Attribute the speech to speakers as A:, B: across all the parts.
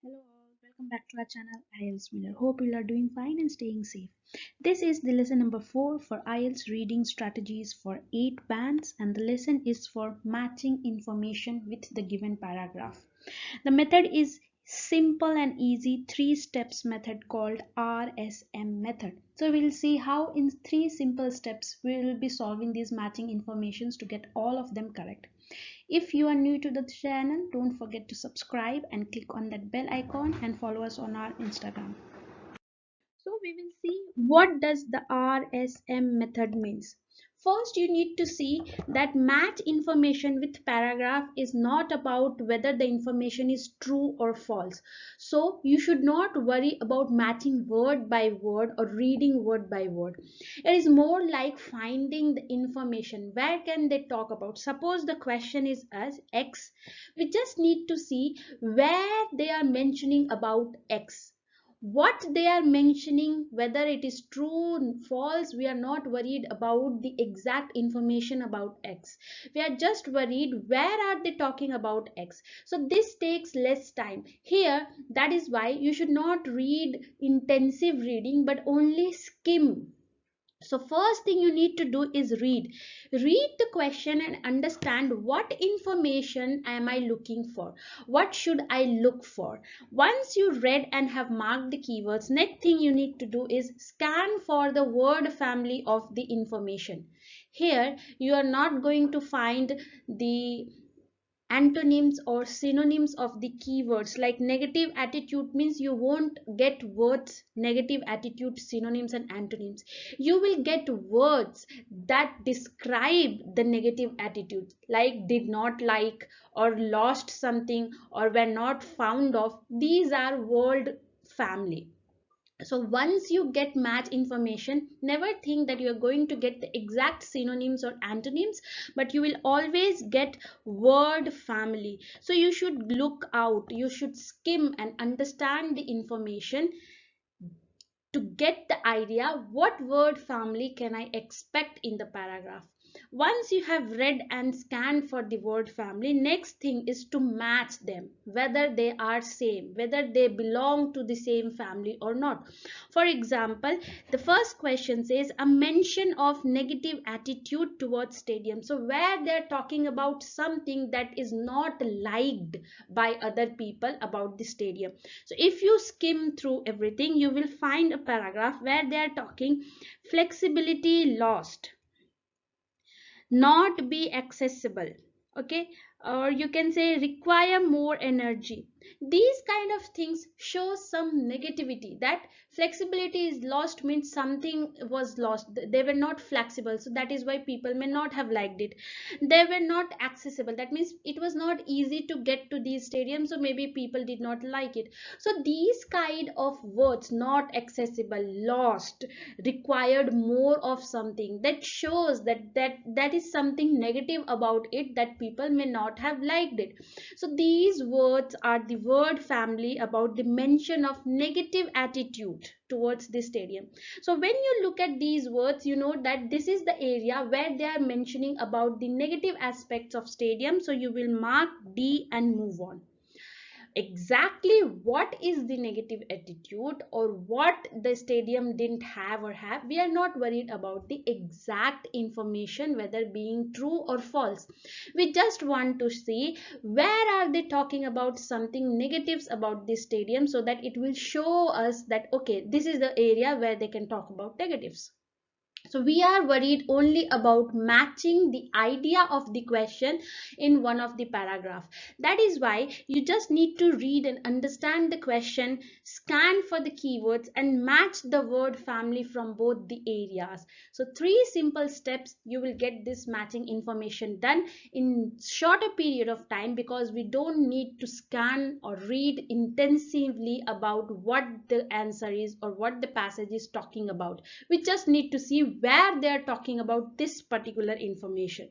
A: Hello all, welcome back to our channel IELTS Reader. Hope you are doing fine and staying safe. This is the lesson number 4 for IELTS reading strategies for 8 bands, and the lesson is for matching information with the given paragraph. The method is simple and easy 3 steps method called RSM method. So we'll see how in 3 simple steps we will be solving these matching informations to get all of them correct. If you are new to the channel, don't forget to subscribe and click on that bell icon and follow us on our Instagram. So we will see what does the RSM method means. First, you need to see that match information with paragraph is not about whether the information is true or false. So you should not worry about matching word by word or reading word by word. It is more like finding the information. Where can they talk about? Suppose the question is as X. We just need to see where they are mentioning about X, what they are mentioning, whether it is true false. We are not worried about the exact information about X. We are just worried where are they talking about X. So this takes less time here. That is why you should not read intensive reading but only skim. So first thing you need to do is read the question and understand what information am I looking for, what should I look for. Once you read and have marked the keywords, next thing you need to do is scan for the word family of the information. Here you are not going to find the antonyms or synonyms of the keywords. Like negative attitude means you won't get words negative attitude synonyms and antonyms. You will get words that describe the negative attitude, like did not like or lost something or were not found of. These are word family. So once you get match information, never think that you are going to get the exact synonyms or antonyms, but you will always get word family. So you should look out, you should skim and understand the information to get the idea what word family can I expect in the paragraph. Once you have read and scanned for the word family, next thing is to match them, whether they are same, whether they belong to the same family or not. For example, the first question says a mention of negative attitude towards stadium. So where they're talking about something that is not liked by other people about the stadium. So if you skim through everything, you will find a paragraph where they are talking flexibility lost, not be accessible, okay, or you can say require more energy. These kind of things show some negativity, that flexibility is lost means something was lost, they were not flexible, so that is why people may not have liked it. They were not accessible, that means it was not easy to get to these stadiums, so maybe people did not like it. So these kind of words, not accessible, lost, required more of something, that shows that is something negative about it, that people may not have liked it. So these words are the word family about the mention of negative attitude towards the stadium. So when you look at these words, you know that this is the area where they are mentioning about the negative aspects of stadium. So you will mark D and move on. Exactly what is the negative attitude or what the stadium didn't have or have, we are not worried about the exact information whether being true or false. We just want to see where are they talking about something negatives about this stadium, so that it will show us that okay, this is the area where they can talk about negatives. So we are worried only about matching the idea of the question in one of the paragraph. That is why you just need to read and understand the question, scan for the keywords and match the word family from both the areas. So three simple steps, you will get this matching information done in shorter period of time, because we don't need to scan or read intensively about what the answer is or what the passage is talking about. We just need to see where they are talking about this particular information.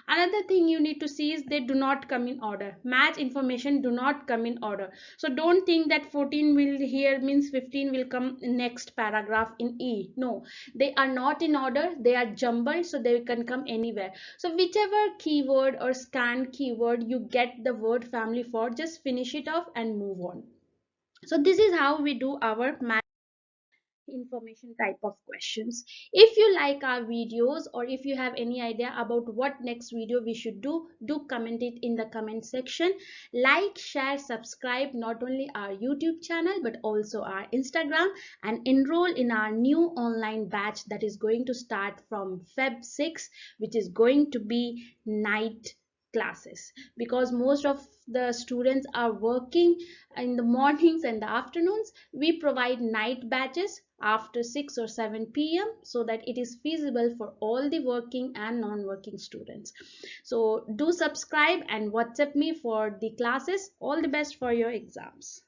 A: Another thing you need to see is they do not come in order. Match information do not come in order. So don't think that 14 will here means 15 will come in next paragraph in E. No, they are not in order. They are jumbled, so they can come anywhere. So whichever keyword or scan keyword you get the word family for, just finish it off and move on. So this is how we do our math information type of questions. If you like our videos, or if you have any idea about what next video we should do comment it in the comment section. Like, share, subscribe not only our YouTube channel but also our Instagram, and enroll in our new online batch that is going to start from Feb 6, which is going to be night classes, because most of the students are working in the mornings and the afternoons. We provide night batches after 6 or 7 p.m. so that it is feasible for all the working and non-working students. So do subscribe and WhatsApp me for the classes. All the best for your exams.